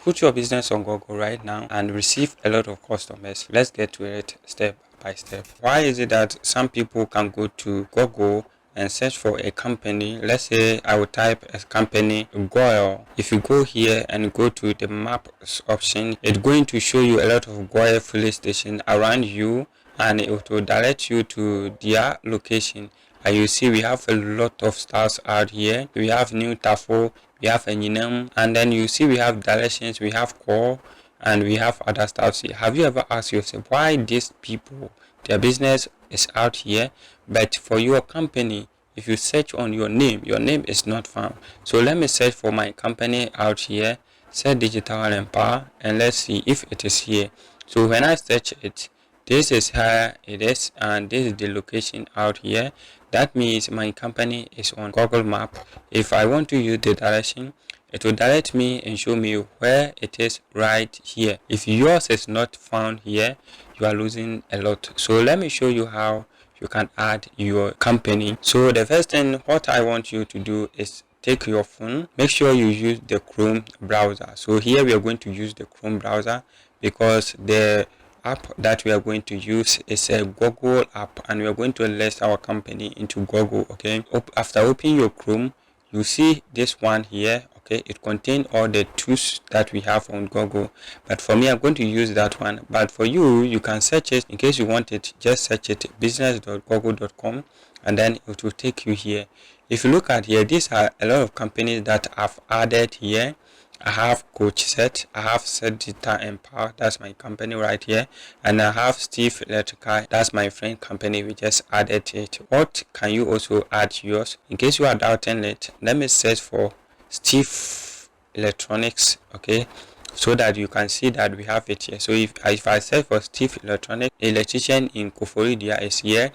put your business on Google right now and receive a lot of customers. Let's get to it step by step. Why is it that some people can go to Google and search for a company? Let's say I will type a company Goil. If you go here and go to the maps option, it's going to show you a lot of Goil filling station around you, and it will direct you to their location. And you see we have a lot of stars out here. We have New Tafo, we have Enyinam, and then you see we have directions, we have core, and we have other stuff here. Have you ever asked yourself why these people, their business is out here, but for your company, if you search on your name is not found? So let me search for my company out here, set Digital Empower, and let's see if it is here. So when I search it, this is how it is, and this is the location out here. That means my company is on Google Map. If I want to use the direction, it will direct me and show me where it is right here. If yours is not found here, you are losing a lot. So let me show you how you can add your company. So the first thing what I want you to do is take your phone, make sure you use the Chrome browser. So here we are going to use the Chrome browser because the app that we are going to use is a Google app, and we are going to list our company into Google. Okay, after opening your Chrome, you see this one here. Okay, it contains all the tools that we have on Google, but for me I'm going to use that one. But for you, you can search it in case you want it. Just search it business.google.com, and then it will take you here. If you look at here, these are a lot of companies that I've added here. I have Coach Set, I have Set Digital Empower, that's my company right here, and I have Steve Electrical, that's my friend company. We just added it. What can you also add yours? In case you are doubting it, let me search for Steve Electronics, okay, so that you can see that we have it here. So if I search for Steve Electronics, electrician in Koforidia is here,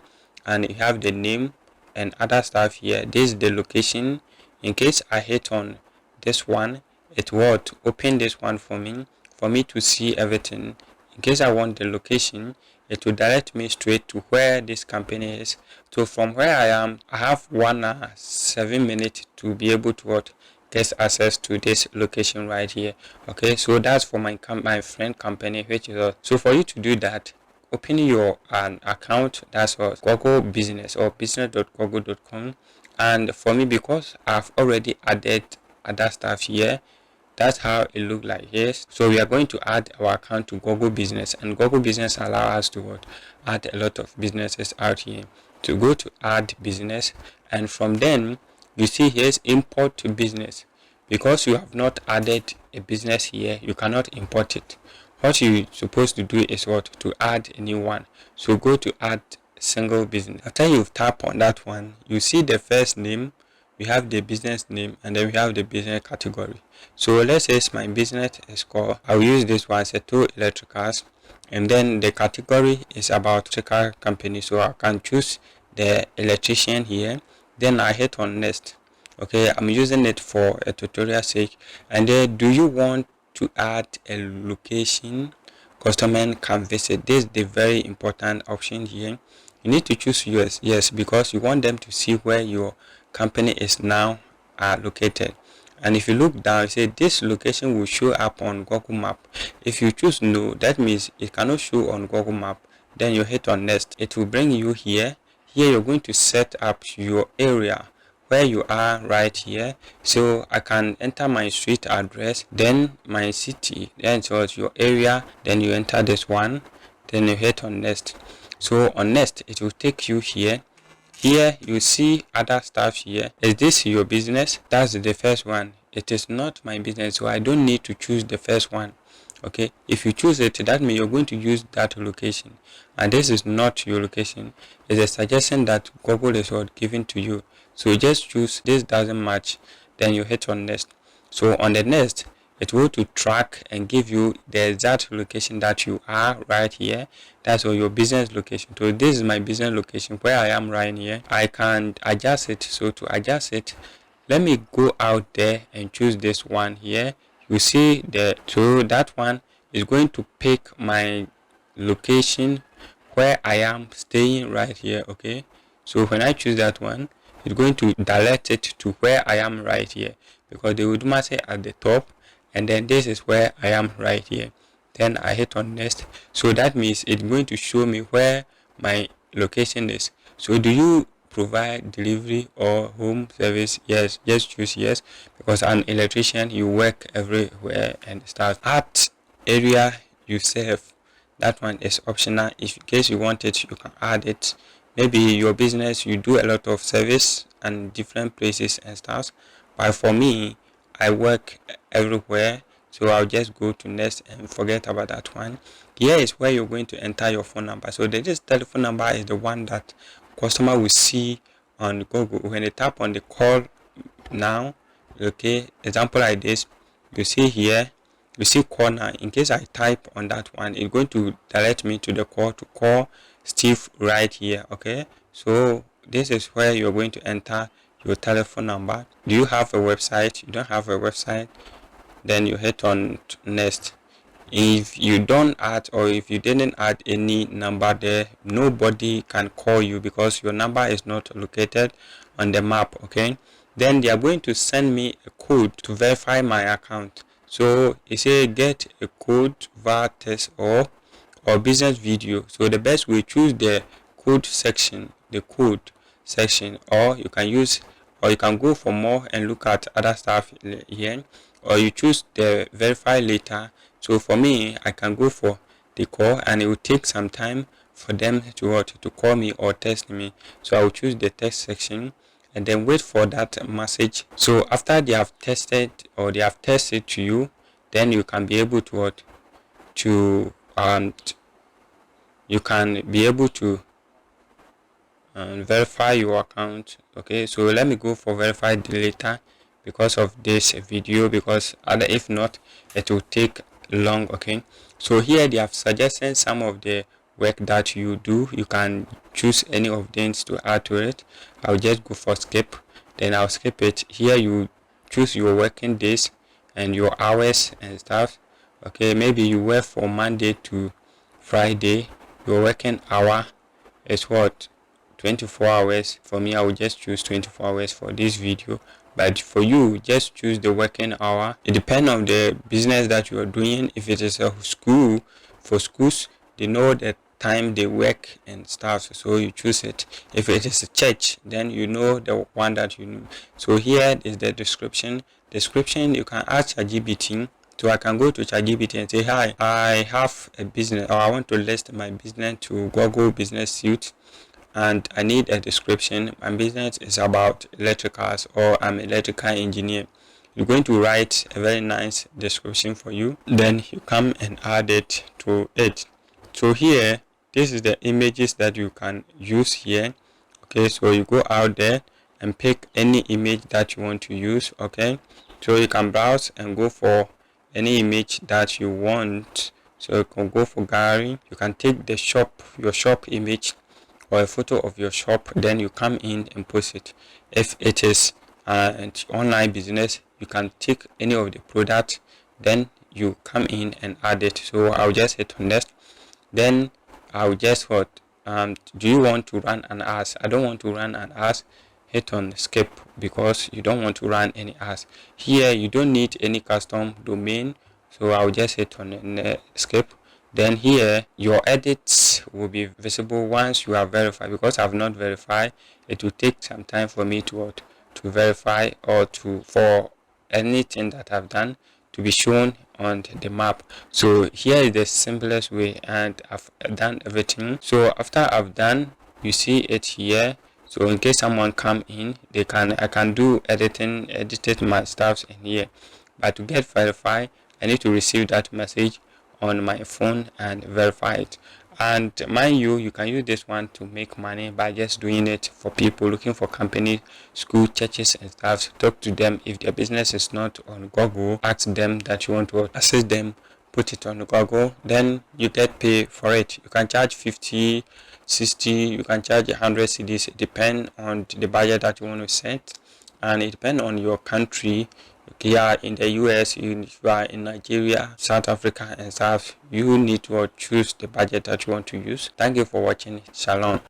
and you have the name and other stuff here. This is the location. In case I hit on this one, it will open this one for me to see everything. In case I want the location, it will direct me straight to where this company is. So from where I am, I have 1 hour 7 minutes to be able to get access to this location right here. Okay, so that's for my friend company, which is so for you to do that, open your account, that's Google Business or business.google.com. and for me, because I've already added other stuff here, that's how it look like. Yes, so we are going to add our account to Google Business, and Google Business allow us to add a lot of businesses out here. To go to add business, and from then you see here's import to business. Because you have not added a business here, you cannot import it. What you're supposed to do is to add a new one. So go to add single business. After you've tapped on that one, you see the first name, we have the business name, and then we have the business category. So let's say my business is called, I'll use this one, Seto Electricals, and then the category is about electrical company. So I can choose the electrician here, then I hit on next. Okay, I'm using it for a tutorial sake. And then do you want to add a location customer can visit? This is the very important option here. You need to choose yes, because you want them to see where your company is now located. And if you look down, you say this location will show up on Google Map. If you choose no, that means it cannot show on Google Map. Then you hit on next. It will bring you here. Here you're going to set up your area where you are right here. So I can enter my street address, then my city, then so your area, then you enter this one, then you hit on next. So on next, it will take you here. Here you see other stuff here. Is this your business? That's the first one. It is not my business, so I don't need to choose the first one. Okay, if you choose it, that means you're going to use that location, and this is not your location. It's a suggestion that Google is giving to you. So just choose this doesn't match, then you hit on next. So on the next, it will to track and give you the exact location that you are right here. That's all your business location. So this is my business location where I am right here. I can adjust it. So to adjust it, let me go out there and choose this one here. You see so that one is going to pick my location where I am staying right here. Okay, so when I choose that one, it's going to direct it to where I am right here, because they would say at the top, and then this is where I am right here. Then I hit on next. So that means it's going to show me where my location is. So do you provide delivery or home service? Yes, just choose yes, because an electrician, you work everywhere and stuff. Add area you serve, that one is optional. If in case you want it, you can add it. Maybe your business, you do a lot of service and different places and stuff, but for me, I work everywhere, so I'll just go to next and forget about that one. Here is where you're going to enter your phone number. So this telephone number is the one that customer will see on Google when they tap on the call now. Okay, example like this, you see here, you see call now. In case I type on that one, it's going to direct me to the call to call Steve right here. Okay, so this is where you're going to enter your telephone number. Do you have a website? You don't have a website, then you hit on next. If you don't add, or if you didn't add any number there, nobody can call you because your number is not located on the map. Okay, then they are going to send me a code to verify my account. So you say get a code via text or business video. So the best way, choose the code section, or you can use, or you can go for more and look at other stuff here, or you choose the verify later. So for me, I can go for the call, and it will take some time for them to call me or text me. So I will choose the text section and then wait for that message. So after they have tested, or they have tested to you, then you can be able to you can be able to verify your account. Okay, so let me go for verify later because of this video, because other, if not, it will take long. Okay, so here they have suggested some of the work that you do. You can choose any of these to add to it. I'll just go for skip, then I'll skip it. Here you choose your working days and your hours and stuff. Okay, maybe you work for Monday to Friday. Your working hour is what, 24 hours. For me, I will just choose 24 hours for this video, but for you, just choose the working hour. It depends on the business that you are doing. If it is a school, for schools, they know the time they work and stuff, so you choose it. If it is a church, then you know the one that you know. So here is the description. You can ask ChatGPT. So I can go to ChatGPT and say, hi, I have a business, or I want to list my business to Google Business Suite, and I need a description. My business is about electricals, or I'm an electrical engineer. You're going to write a very nice description for you. Then you come and add it to it. So here, this is the images that you can use here. Okay, so you go out there and pick any image that you want to use. Okay, so you can browse and go for any image that you want. So you can go for gallery. You can take the your shop image, or a photo of your shop, then you come in and post it. If it is an online business, you can take any of the product, then you come in and add it. So I'll just hit on next. Then I'll just do you want to run an ads? I don't want to run an ads. Hit on skip, because you don't want to run any ads. Here you don't need any custom domain, so I'll just hit on skip. Then here your edits will be visible once you are verified. Because I've not verified, it will take some time for me to verify, or for anything that I've done to be shown on the map. So here is the simplest way, and I've done everything. So after I've done, you see it here. So in case someone come in, I can do edit my stuff in here. But to get verified, I need to receive that message on my phone and verify it. And mind you, you can use this one to make money by just doing it for people looking for companies, school, churches and stuff. So talk to them. If their business is not on Google, ask them that you want to assist them, put it on Google, then you get paid for it. You can charge 50, 60, you can charge 100 cedis. It depends on the budget that you want to set, and it depends on your country. If you are in the US, if you are in Nigeria, South Africa and stuff, you need to choose the budget that you want to use. Thank you for watching. Shalom.